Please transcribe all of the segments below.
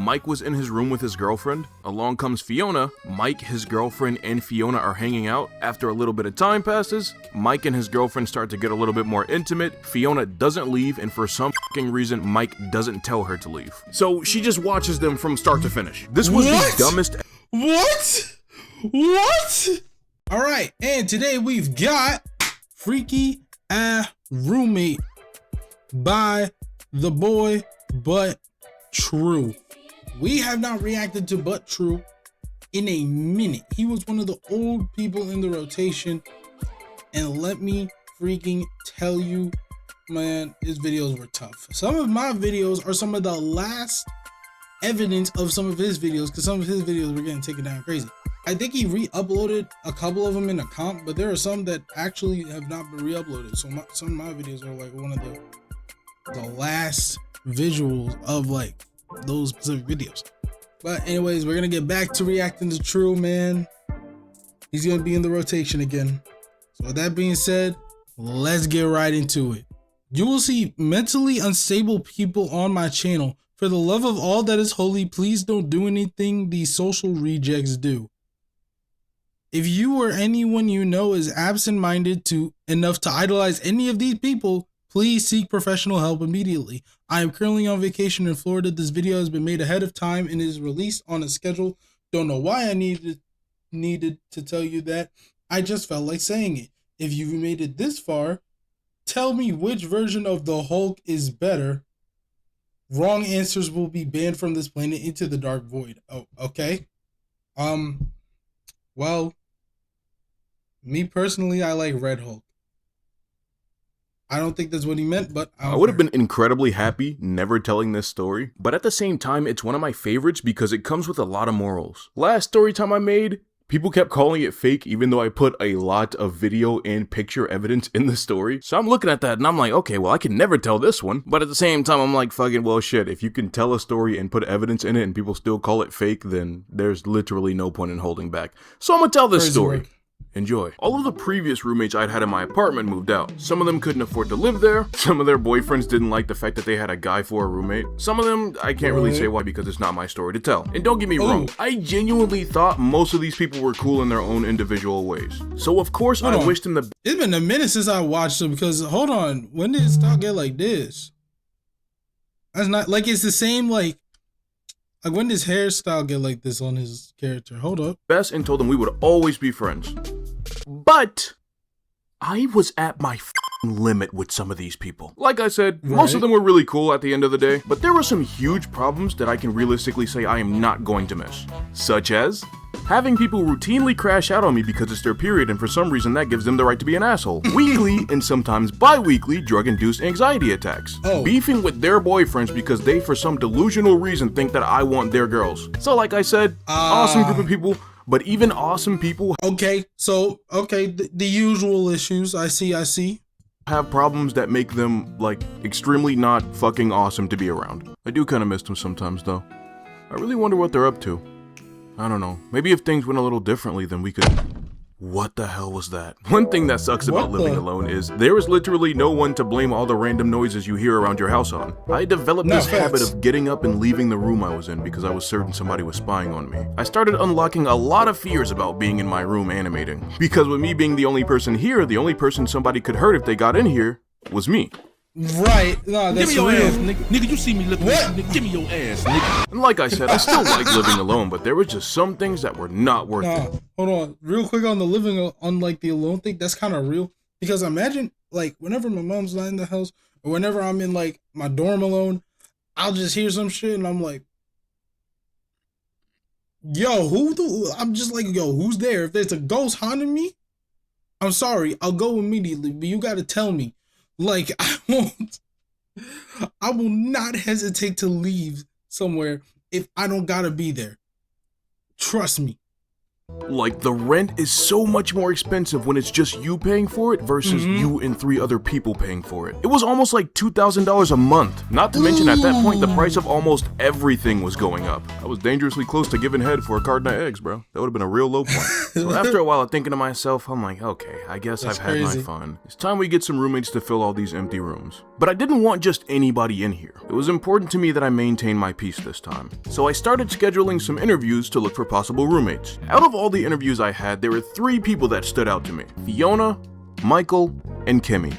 Mike was in his room with his girlfriend. Along comes Fiona. Mike, his girlfriend, and Fiona are hanging out. After a little bit of time passes, Mike and his girlfriend start to get a little bit more intimate. Fiona doesn't leave, and for some fucking reason, Mike doesn't tell her to leave. So she just watches them from start to finish. This was the dumbest. What? All right, and today we've got Freaky Roommate by the boy But TRU. We have not reacted to But TRU in a minute. He was one of the old people in the rotation, and let me freaking tell you, man, his videos were tough. Some of my videos are some of the last evidence of some of his videos, because some of his videos were getting taken down crazy. I think he re-uploaded a couple of them in a comp, but there are some that actually have not been re-uploaded. So some of my videos are like one of the last visuals of like those specific videos. But anyways, we're gonna get back to reacting to TRU, man. He's gonna be in the rotation again. So with that being said, let's get right into it. You will see mentally unstable people on my channel. For the love of all that is holy, please don't do anything these social rejects do. If you or anyone you know is absent-minded enough to idolize any of these people, please seek professional help immediately. I am currently on vacation in Florida. This video has been made ahead of time and is released on a schedule. Don't know why I needed to tell you that. I just felt like saying it. If you've made it this far, tell me which version of the Hulk is better. Wrong answers will be banned from this planet into the dark void. Oh, okay. Well, me personally, I like Red Hulk. I don't think that's what he meant, but I would have been incredibly happy never telling this story, but at the same time, it's one of my favorites because it comes with a lot of morals. Last story time I made, people kept calling it fake even though I put a lot of video and picture evidence in the story. So I'm looking at that and I'm like, okay, well, I can never tell this one. But at the same time, I'm like, fucking, well, shit, if you can tell a story and put evidence in it and people still call it fake, then there's literally no point in holding back. So I'm gonna tell this story. Enjoy. All of the previous roommates I'd had in my apartment moved out. Some of them couldn't afford to live there. Some of their boyfriends didn't like the fact that they had a guy for a roommate. Some of them, I can't really say why because it's not my story to tell. And don't get me wrong, I genuinely thought most of these people were cool in their own individual ways. So of course I wished them the best. It's been a minute since I watched them because, hold on, when did it start get like this? That's not, like, it's the same, like when does hairstyle get like this on his character? Hold up. Best and told them we would always be friends. But I was at my limit with some of these people. Like I said, most of them were really cool at the end of the day, but there were some huge problems that I can realistically say I am not going to miss. Such as having people routinely crash out on me because it's their period and for some reason that gives them the right to be an asshole. Weekly and sometimes bi-weekly drug-induced anxiety attacks. Beefing with their boyfriends because they for some delusional reason think that I want their girls. So like I said, awesome group of people. But even awesome people the usual issues. I see. Have problems that make them, like, extremely not fucking awesome to be around. I do kind of miss them sometimes, though. I really wonder what they're up to. I don't know. Maybe if things went a little differently, then we could... What the hell was that? One thing that sucks about living alone is there is literally no one to blame all the random noises you hear around your house on. I developed this habit of getting up and leaving the room I was in because I was certain somebody was spying on me. I started unlocking a lot of fears about being in my room animating. Because with me being the only person here, the only person somebody could hurt if they got in here was me. Right. No, that's give me your real. ass, nigga. Nigga, you see me looking at you, nigga. Give me your ass, nigga. And like I said, I still like living alone, but there were just some things that were not worth it. Hold on. Real quick on the living on like the alone thing, that's kind of real. Because imagine like whenever my mom's not in the house or whenever I'm in like my dorm alone, I'll just hear some shit and I'm like, yo, I'm just like, yo, who's there? If there's a ghost haunting me, I'm sorry, I'll go immediately, but you gotta tell me. Like, I will not hesitate to leave somewhere if I don't gotta be there. Trust me. Like, the rent is so much more expensive when it's just you paying for it versus you and 3 other people paying for it. It was almost like $2,000 a month. Not to mention, at that point, the price of almost everything was going up. I was dangerously close to giving head for a carton of eggs, bro. That would have been a real low point. So after a while of thinking to myself, I'm like, okay, I guess I've had my fun. It's time we get some roommates to fill all these empty rooms. But I didn't want just anybody in here. It was important to me that I maintain my peace this time. So I started scheduling some interviews to look for possible roommates. Out of all the interviews I had, there were 3 people that stood out to me: Fiona, Michael, and Kimmy.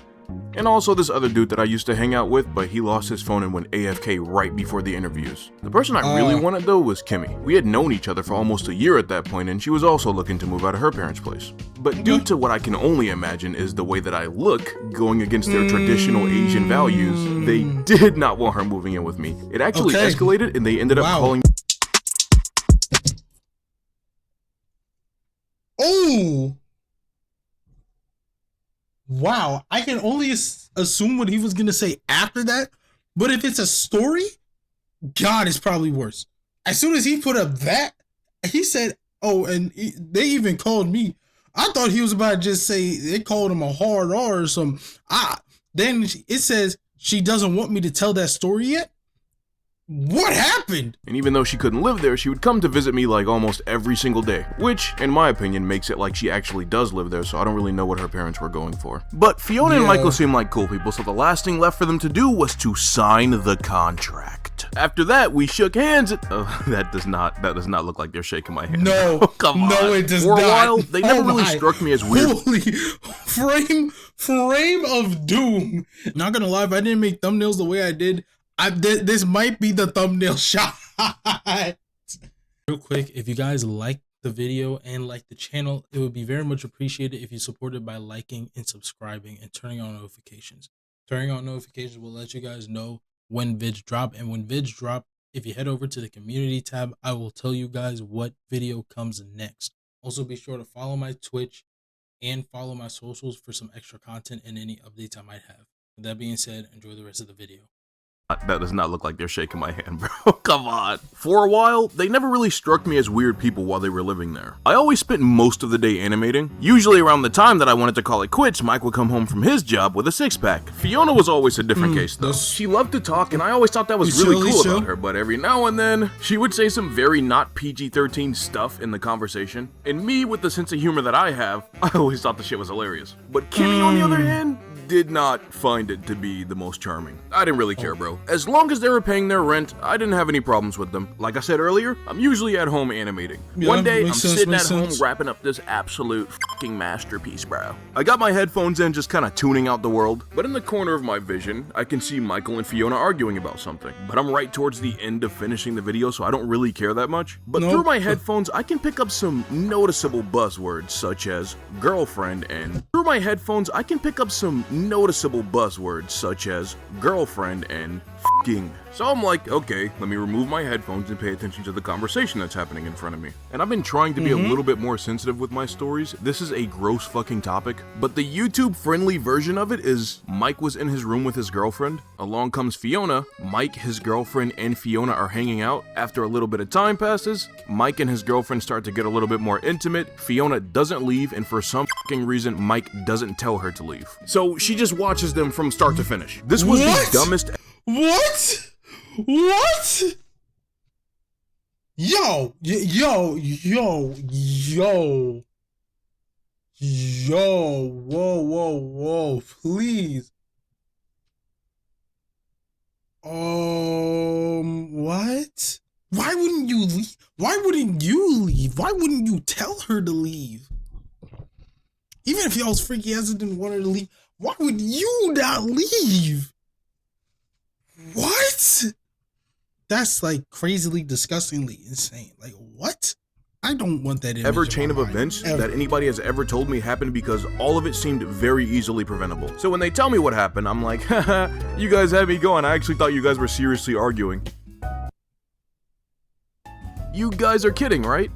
And also this other dude that I used to hang out with, but he lost his phone and went AFK right before the interviews. The person I really wanted though was Kimmy. We had known each other for almost a year at that point, and she was also looking to move out of her parents' place. But due to what I can only imagine is the way that I look, going against their traditional Asian values, they did not want her moving in with me. It actually escalated, and they ended up calling. Oh! Wow, I can only assume what he was gonna say after that, but if it's a story, God, it's probably worse. As soon as he put up that, he said, oh, and they even called me. I thought he was about to just say they called him a hard R or something. Then it says she doesn't want me to tell that story yet. What happened? And even though she couldn't live there, she would come to visit me like almost every single day, which, in my opinion, makes it like she actually does live there, so I don't really know what her parents were going for. But Fiona and Michael seem like cool people, so the last thing left for them to do was to sign the contract. After that, we shook hands and that does not look like they're shaking my hand. No, come on. No, it does for not. For a while, they never really struck me as weird. Holy frame of doom. Not gonna lie, if I didn't make thumbnails the way I did, this might be the thumbnail shot. Real quick, if you guys like the video and like the channel, it would be very much appreciated if you supported by liking and subscribing and turning on notifications. Turning on notifications will let you guys know when vids drop, and when vids drop, if you head over to the community tab, I will tell you guys what video comes next. Also, be sure to follow my Twitch and follow my socials for some extra content and any updates I might have. With that being said, enjoy the rest of the video. That does not look like they're shaking my hand, bro. Come on. For a while, they never really struck me as weird people while they were living there. I always spent most of the day animating. Usually around the time that I wanted to call it quits, Mike would come home from his job with a 6-pack. Fiona was always a different case, though. She loved to talk, and I always thought that was really cool about her, but every now and then, she would say some very not PG-13 stuff in the conversation. And me, with the sense of humor that I have, I always thought the shit was hilarious. But Kimmy, on the other hand, did not find it to be the most charming. I didn't really care, bro. As long as they were paying their rent, I didn't have any problems with them. Like I said earlier, I'm usually at home animating. One day, I'm sitting at home wrapping up this absolute fucking masterpiece, bro. I got my headphones in, just kind of tuning out the world, but in the corner of my vision, I can see Michael and Fiona arguing about something. But I'm right towards the end of finishing the video, so I don't really care that much. But through my headphones, I can pick up some noticeable buzzwords, such as girlfriend and... Through my headphones, I can pick up some noticeable buzzwords such as girlfriend and f***ing. So I'm like, okay, let me remove my headphones and pay attention to the conversation that's happening in front of me. And I've been trying to be a little bit more sensitive with my stories. This is a gross fucking topic, but the YouTube friendly version of it is Mike was in his room with his girlfriend. Along comes Fiona. Mike, his girlfriend, and Fiona are hanging out. After a little bit of time passes, Mike and his girlfriend start to get a little bit more intimate. Fiona doesn't leave, and for some fucking reason, Mike doesn't tell her to leave. So she just watches them from start to finish. This was the dumbest... What? What? Yo, whoa, please. What? Why wouldn't you leave? Why wouldn't you leave? Why wouldn't you tell her to leave? Even if y'all's freaky ass didn't want her to leave, why would you not leave? What? That's like crazily, disgustingly insane. Like, what? I don't want that ever chain of events that anybody has ever told me happened because all of it seemed very easily preventable. So when they tell me what happened, I'm like, haha, you guys had me going. I actually thought you guys were seriously arguing. You guys are kidding, right?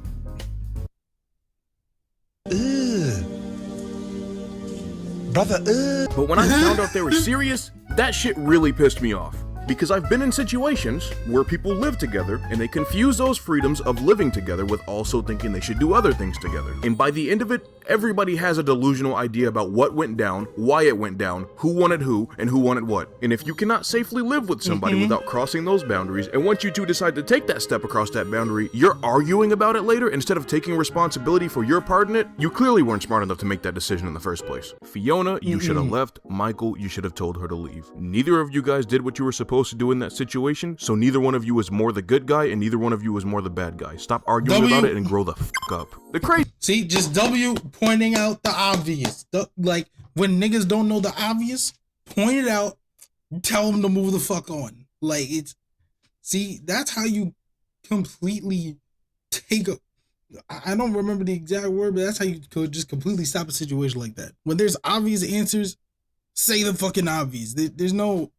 Brother, But when I found out they were serious, that shit really pissed me off. because I've been in situations where people live together and they confuse those freedoms of living together with also thinking they should do other things together. And by the end of it, everybody has a delusional idea about what went down, why it went down, who wanted who, and who wanted what. And if you cannot safely live with somebody without crossing those boundaries, and once you two decide to take that step across that boundary, you're arguing about it later instead of taking responsibility for your part in it, you clearly weren't smart enough to make that decision in the first place. Fiona, you should have left. Michael, you should have told her to leave. Neither of you guys did what you were supposed to do in that situation, so neither one of you is more the good guy and neither one of you is more the bad guy. Stop arguing about it and grow the fuck up. The crazy. See, just W pointing out the obvious. Like, when niggas don't know the obvious, point it out, tell them to move the fuck on. Like, it's, see, that's how you completely take a, I don't remember the exact word, but that's how you could just completely stop a situation like that. When there's obvious answers, say the fucking obvious. There's no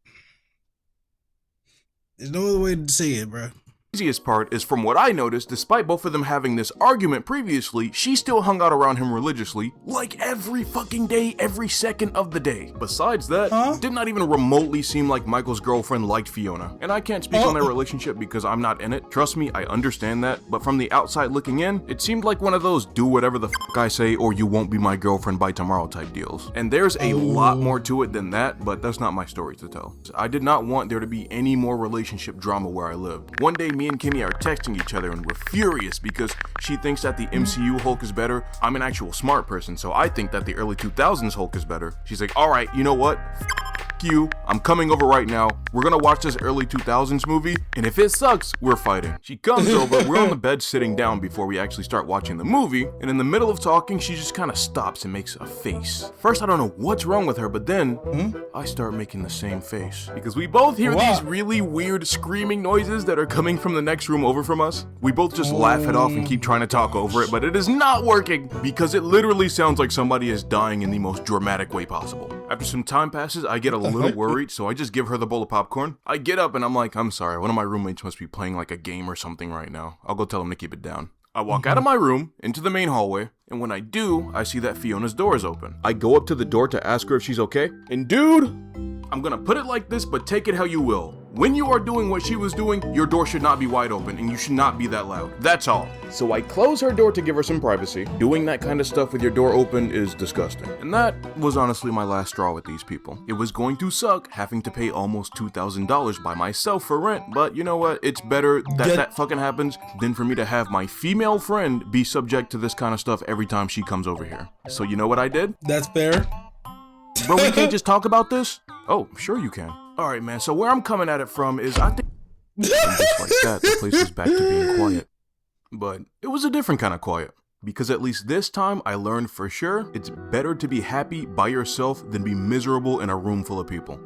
other way to say it, bro. Easiest part is, from what I noticed, despite both of them having this argument previously, she still hung out around him religiously, like every fucking day, every second of the day. Besides that, it did not even remotely seem like Michael's girlfriend liked Fiona. And I can't speak on their relationship because I'm not in it. Trust me, I understand that. But from the outside looking in, it seemed like one of those do whatever the fuck I say or you won't be my girlfriend by tomorrow type deals. And there's a lot more to it than that, but that's not my story to tell. I did not want there to be any more relationship drama where I lived. One day, me and Kimmy are texting each other and we're furious because she thinks that the MCU Hulk is better. I'm an actual smart person, so I think that the early 2000s Hulk is better. She's like, all right, you know what? You, I'm coming over right now. We're gonna watch this early 2000s movie, and if it sucks, we're fighting. She comes over, we're on the bed sitting down before we actually start watching the movie, and in the middle of talking, she just kind of stops and makes a face. First, I don't know what's wrong with her, but then I start making the same face because we both hear these really weird screaming noises that are coming from the next room over from us. We both just laugh it off and keep trying to talk over it, but it is not working because it literally sounds like somebody is dying in the most dramatic way possible. After some time passes, I get a little worried, so I just give her the bowl of popcorn. I get up and I'm like, I'm sorry, one of my roommates must be playing like a game or something right now. I'll go tell him to keep it down. I walk out of my room, into the main hallway, and when I do, I see that Fiona's door is open. I go up to the door to ask her if she's okay, and dude, I'm gonna put it like this, but take it how you will. When you are doing what she was doing, your door should not be wide open, and you should not be that loud. That's all. So I close her door to give her some privacy. Doing that kind of stuff with your door open is disgusting. And that was honestly my last straw with these people. It was going to suck having to pay almost $2,000 by myself for rent, but you know what? It's better that that fucking happens than for me to have my female friend be subject to this kind of stuff every time she comes over here. So you know what I did? That's fair. Bro, we can't just talk about this? Oh, sure you can. Alright, man, so where I'm coming at it from is I think just like that, the place was back to being quiet. But it was a different kind of quiet. Because at least this time, I learned for sure it's better to be happy by yourself than be miserable in a room full of people.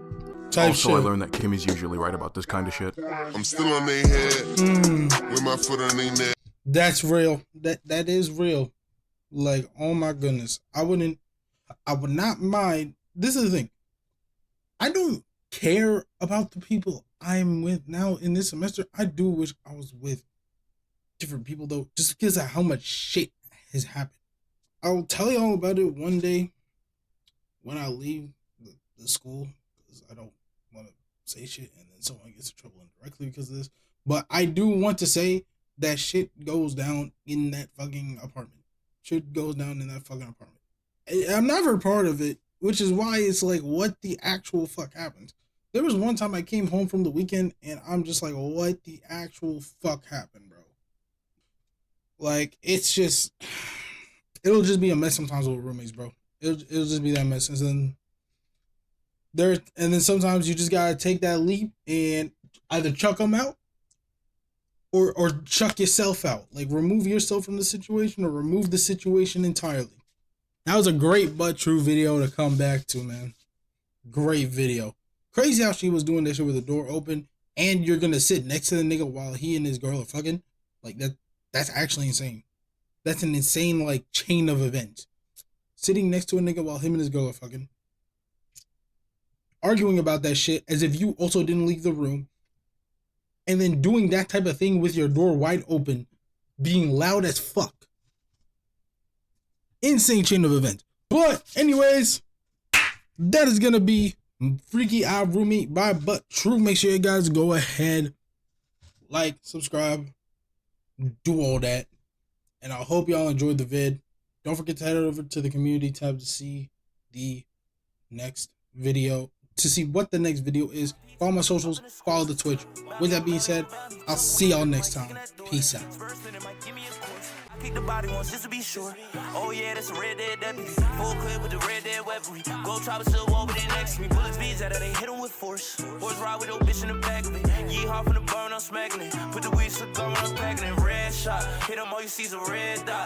Also, I learned that Kimmy's usually right about this kind of shit. I'm still on their head, with my foot on their neck. That's real. That is real. Like, oh my goodness. I would not mind. This is the thing. I don't care about the people I'm with now in this semester. I do wish I was with different people though, just because of how much shit has happened. I'll tell you all about it one day when I leave the school, because I don't want to say shit and then someone gets in trouble indirectly because of this. But I do want to say that shit goes down in that fucking apartment. Shit goes down in that fucking apartment. I'm never part of it, which is why it's like, what the actual fuck happened? There was one time I came home from the weekend and I'm just like, what the actual fuck happened, bro? Like, it's just, it'll just be a mess sometimes with roommates, bro. It'll just be that mess. And then sometimes you just gotta take that leap and either chuck them out or chuck yourself out. Like, remove yourself from the situation or remove the situation entirely. That was a great but true video to come back to, man. Great video. Crazy how she was doing that shit with the door open and you're gonna sit next to the nigga while he and his girl are fucking. Like, that's actually insane. That's an insane, like, chain of events. Sitting next to a nigga while him and his girl are fucking. Arguing about that shit as if you also didn't leave the room. And then doing that type of thing with your door wide open. Being loud as fuck. Insane chain of events. But anyways, that is gonna be Freaky Eye Roommate by But True. Make sure you guys go ahead, like, subscribe, do all that. And I hope y'all enjoyed the vid. Don't forget to head over to the community tab to see the next video, to see what the next video is. Follow my socials, follow the Twitch. With that being said, I'll see y'all next time. Peace out. Kick the body once just to be sure. Oh yeah, that's a red dead deputy. Full clip with the red dead weaponry. Go chop a silver over there next to me. Bullets beats out of they hit him with force. Boys ride with no bitch in the back of it. Yeehaw from the burn, I'm smacking it. Put the weed slick on, I'm packing it. Red shot, hit him all you see is a red dot.